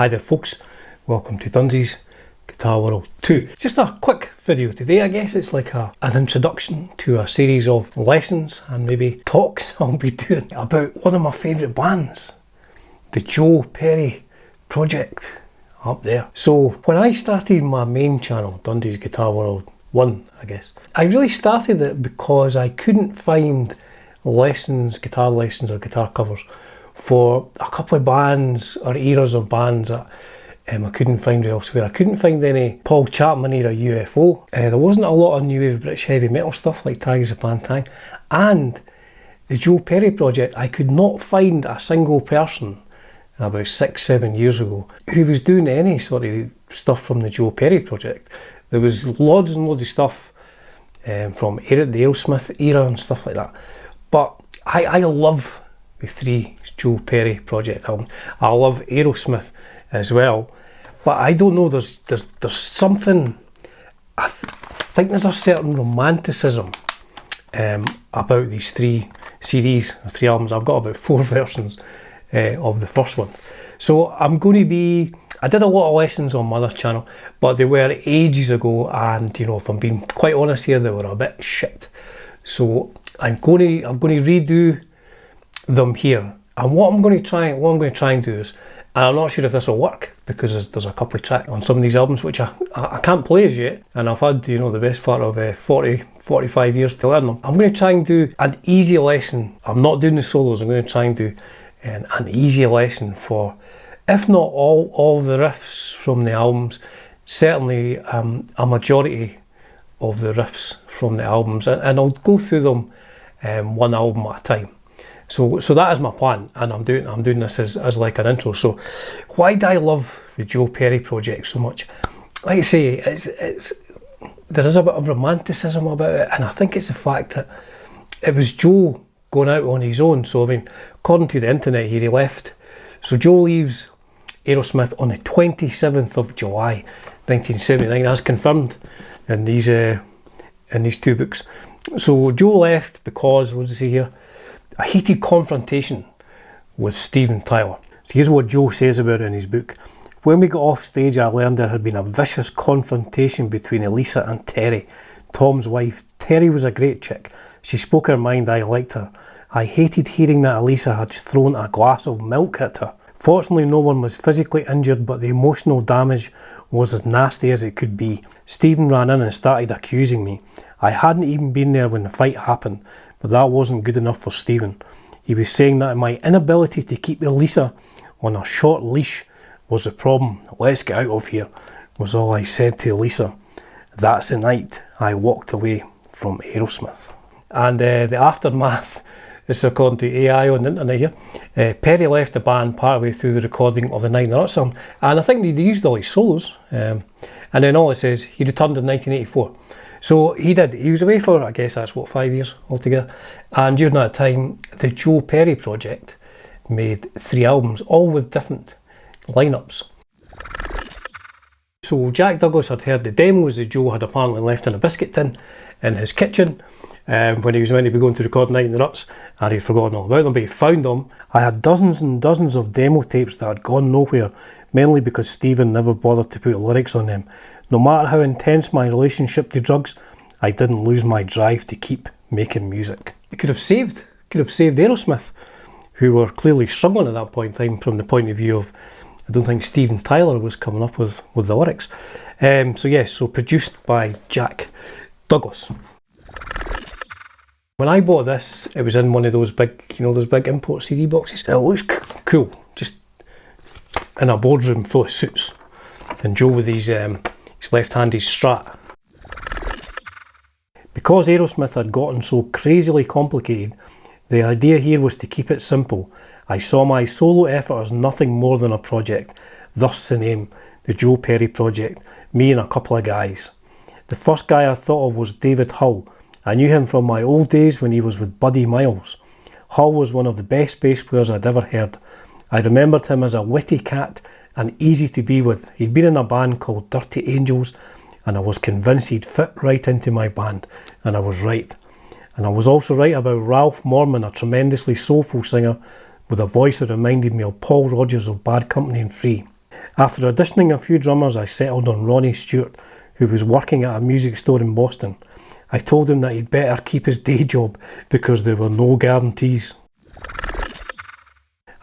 Hi there folks, welcome to Dunsi's Guitar World 2. Just a quick video today. I guess it's like an introduction to a series of lessons and maybe talks I'll be doing about one of my favourite bands, the Joe Perry Project up there. So when I started my main channel, Dunsi's Guitar World 1 I guess, I really started it because I couldn't find guitar lessons or guitar covers for a couple of bands or eras of bands that I couldn't find elsewhere. I couldn't find any Paul Chapman era UFO. There wasn't a lot of new wave British heavy metal stuff like Tigers of Pantang. And the Joe Perry Project, I could not find a single person about 6-7 years ago who was doing any sort of stuff from the Joe Perry Project. There was loads and loads of stuff from the Aerosmith era and stuff like that. But I love the 3 Joe Perry Project albums. I love Aerosmith as well, but I don't know, there's something, I think there's a certain romanticism about these 3 CDs, 3 albums. I've got about 4 versions of the first one. So I'm going to be, I did a lot of lessons on my other channel, but they were ages ago, and you know, if I'm being quite honest here, they were a bit shit. So I'm going to redo them here. And what I'm going to try and do is, and I'm not sure if this will work because there's a couple of tracks on some of these albums which I can't play as yet, and I've had, you know, the best part of 40-45 years to learn them. I'm going to try and do an easy lesson. I'm not doing the solos. I'm going to try and do an easy lesson for, if not all the riffs from the albums, certainly a majority of the riffs from the albums, and I'll go through them one album at a time. So that is my plan, and I'm doing this as like an intro. So why do I love the Joe Perry Project so much? Like I say, there is a bit of romanticism about it, and I think it's the fact that it was Joe going out on his own. So I mean, according to the internet here, he left. So Joe leaves Aerosmith on the 27th of July 1979, as confirmed in these 2 books. So Joe left because, what does it say here? A heated confrontation with Steven Tyler. So here's what Joe says about it in his book. When we got off stage, I learned there had been a vicious confrontation between Elisa and Terry, Tom's wife. Terry was a great chick. She spoke her mind. I liked her. I hated hearing that Elisa had thrown a glass of milk at her. Fortunately, no one was physically injured, but the emotional damage was as nasty as it could be. Stephen ran in and started accusing me. I hadn't even been there when the fight happened, but that wasn't good enough for Stephen. He was saying that my inability to keep Elisa on a short leash was the problem. Let's get out of here, was all I said to Elisa. That's the night I walked away from Aerosmith. And the aftermath, this is according to AI on the internet here. Perry left the band partway through the recording of the Nine Nuts song, and I think they used all his solos. And then all it says, he returned in 1984. So he was away for, I guess that's what, 5 years altogether. And during that time, the Joe Perry Project made 3 albums, all with different lineups. So Jack Douglas had heard the demos that Joe had apparently left in a biscuit tin in his kitchen when he was meant to be going to record Night in the Ruts, and he'd forgotten all about them, but he found them. I had dozens and dozens of demo tapes that had gone nowhere, mainly because Stephen never bothered to put lyrics on them. No matter how intense my relationship to drugs, I didn't lose my drive to keep making music. It could have saved Aerosmith, who were clearly struggling at that point in time from the point of view of, I don't think Steven Tyler was coming up with the lyrics. So yes, so produced by Jack Douglas. When I bought this, it was in one of those big, you know, those big import CD boxes. It looks cool, just in a boardroom full of suits, and Joe with his left-handed Strat. Because Aerosmith had gotten so crazily complicated, the idea here was to keep it simple. I saw my solo effort as nothing more than a project, thus the name, the Joe Perry Project, me and a couple of guys. The first guy I thought of was David Hull. I knew him from my old days when he was with Buddy Miles. Hull was one of the best bass players I'd ever heard. I remembered him as a witty cat and easy to be with. He'd been in a band called Dirty Angels, and I was convinced he'd fit right into my band, and I was right. And I was also right about Ralph Morman, a tremendously soulful singer with a voice that reminded me of Paul Rodgers of Bad Company and Free. After auditioning a few drummers, I settled on Ronnie Stewart, who was working at a music store in Boston. I told him that he'd better keep his day job because there were no guarantees.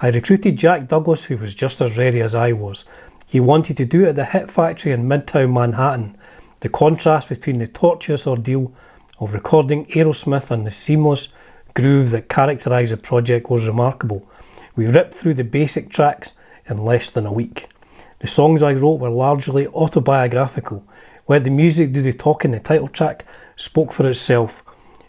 I recruited Jack Douglas, who was just as ready as I was. He wanted to do it at the Hit Factory in Midtown Manhattan. The contrast between the tortuous ordeal of recording Aerosmith and the seamless groove that characterised the project was remarkable. We ripped through the basic tracks in less than a week. The songs I wrote were largely autobiographical. Let the music do the talking. The title track spoke for itself.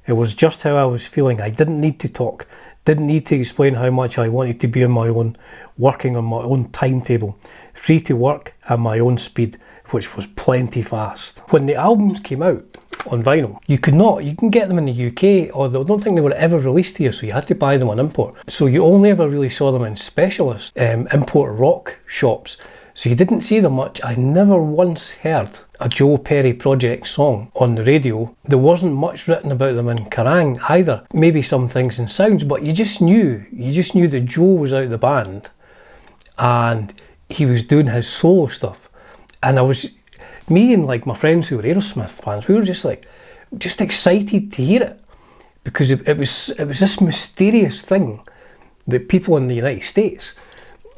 It was just how I was feeling. I didn't need to talk, didn't need to explain how much I wanted to be on my own, working on my own timetable, free to work at my own speed, which was plenty fast. When the albums came out on vinyl, you can get them in the UK, although I don't think they were ever released here, so you had to buy them on import. So you only ever really saw them in specialist import rock shops. So you didn't see them much. I never once heard a Joe Perry Project song on the radio. There wasn't much written about them in Kerrang either. Maybe some things in sounds, but you just knew that Joe was out of the band and he was doing his solo stuff. And me and like my friends who were Aerosmith fans, we were just excited to hear it, because it was this mysterious thing that people in the United States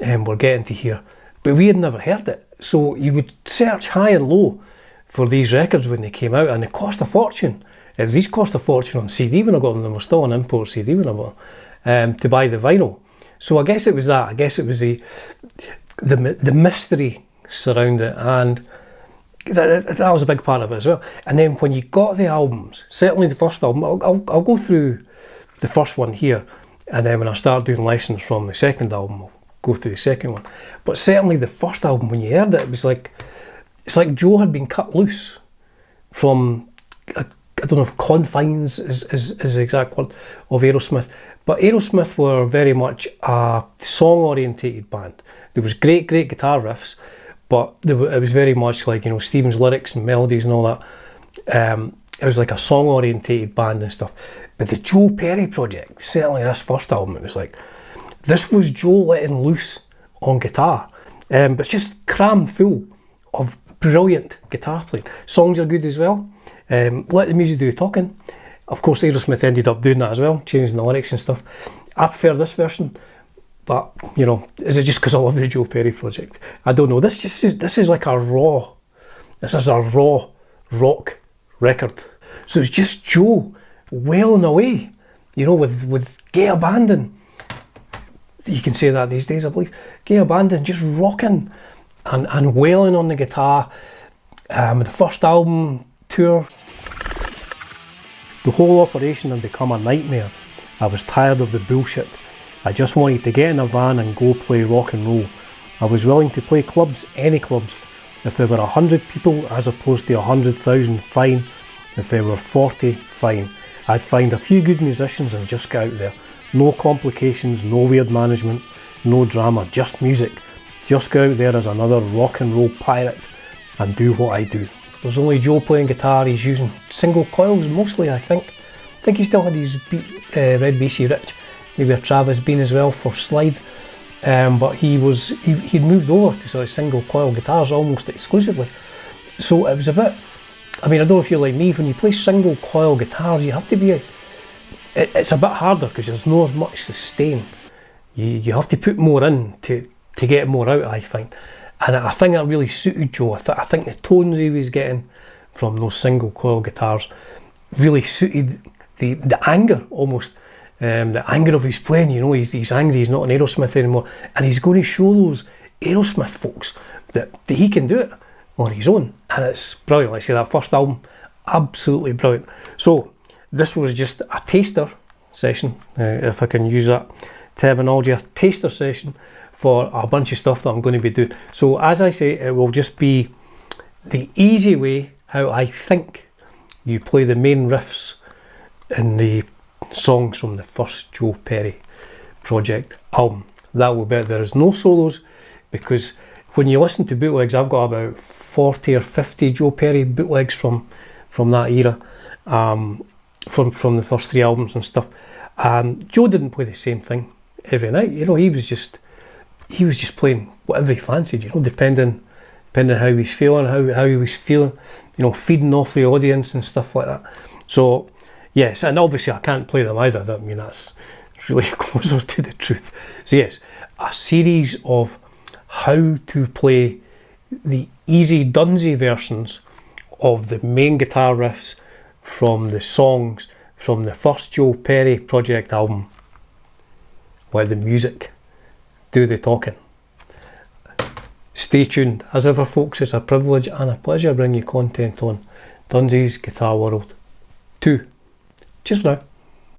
were getting to hear. But we had never heard it. So you would search high and low for these records when they came out, and they cost a fortune. These cost a fortune on CD when I got them. They were still on import CD when I bought them, to buy the vinyl. So I guess it was that. I guess it was the mystery surround it, and that was a big part of it as well. And then when you got the albums, certainly the first album, I'll go through the first one here, and then when I start doing lessons from the second album, I'll go through the second one. But certainly the first album, when you heard it, it was like, it's like Joe had been cut loose from, I don't know if confines is the exact word, of Aerosmith. But Aerosmith were very much a song-orientated band. There was great guitar riffs, but it was very much like, you know, Stephen's lyrics and melodies and all that. It was like a song-orientated band and stuff. But the Joe Perry Project, certainly this first album, it was like, this was Joe letting loose on guitar. But it's just crammed full of brilliant guitar playing. Songs are good as well. Let the music do the talking. Of course, Aerosmith ended up doing that as well, changing the lyrics and stuff. I prefer this version, but you know, is it just because I love the Joe Perry Project? I don't know. This is like a raw. This is a raw rock record. So it's just Joe wailing away, you know, with Gay Abandon. You can say that these days, I believe. Gay Abandon, just rocking and wailing on the guitar. The first album tour, the whole operation had become a nightmare. I was tired of the bullshit. I just wanted to get in a van and go play rock and roll. I was willing to play clubs, any clubs. If there were 100 people as opposed to 100,000, fine. If there were 40, fine. I'd find a few good musicians and just get out there. No complications, no weird management, no drama, just music. Just go out there as another rock and roll pirate and do what I do. There's only Joe playing guitar. He's using single coils mostly, I think. I think he still had his Red BC Rich, maybe a Travis Bean as well for slide. But he'd moved over to sort of single coil guitars almost exclusively. So it was a bit, I mean, I don't know if you're like me, when you play single coil guitars, you have to be it's a bit harder because there's not as much sustain. You have to put more in to get more out, I find. And I think that really suited Joe. I think the tones he was getting from those single coil guitars really suited the anger almost. The anger of his playing, you know, he's angry, he's not an Aerosmith anymore. And he's going to show those Aerosmith folks that he can do it on his own. And it's brilliant. Like I say, that first album, absolutely brilliant. So this was just a taster session, if I can use that terminology, a taster session for a bunch of stuff that I'm going to be doing. So as I say, it will just be the easy way how I think you play the main riffs in the songs from the first Joe Perry Project album. That will be it. There is no solos, because when you listen to bootlegs, I've got about 40 or 50 Joe Perry bootlegs from that era, from the first three albums and stuff. Joe didn't play the same thing every night. You know, he was just he was just playing whatever he fancied, you know, depending how he was feeling, how he was feeling, you know, feeding off the audience and stuff like that. So yes, and obviously I can't play them either. I mean, that's really closer to the truth. So yes, a series of how to play the easy Dunsey versions of the main guitar riffs from the songs from the first Joe Perry Project album. Let the music do the talking. Stay tuned. As ever, folks, it's a privilege and a pleasure bringing you content on Dunsey's Guitar World 2. Cheers for now.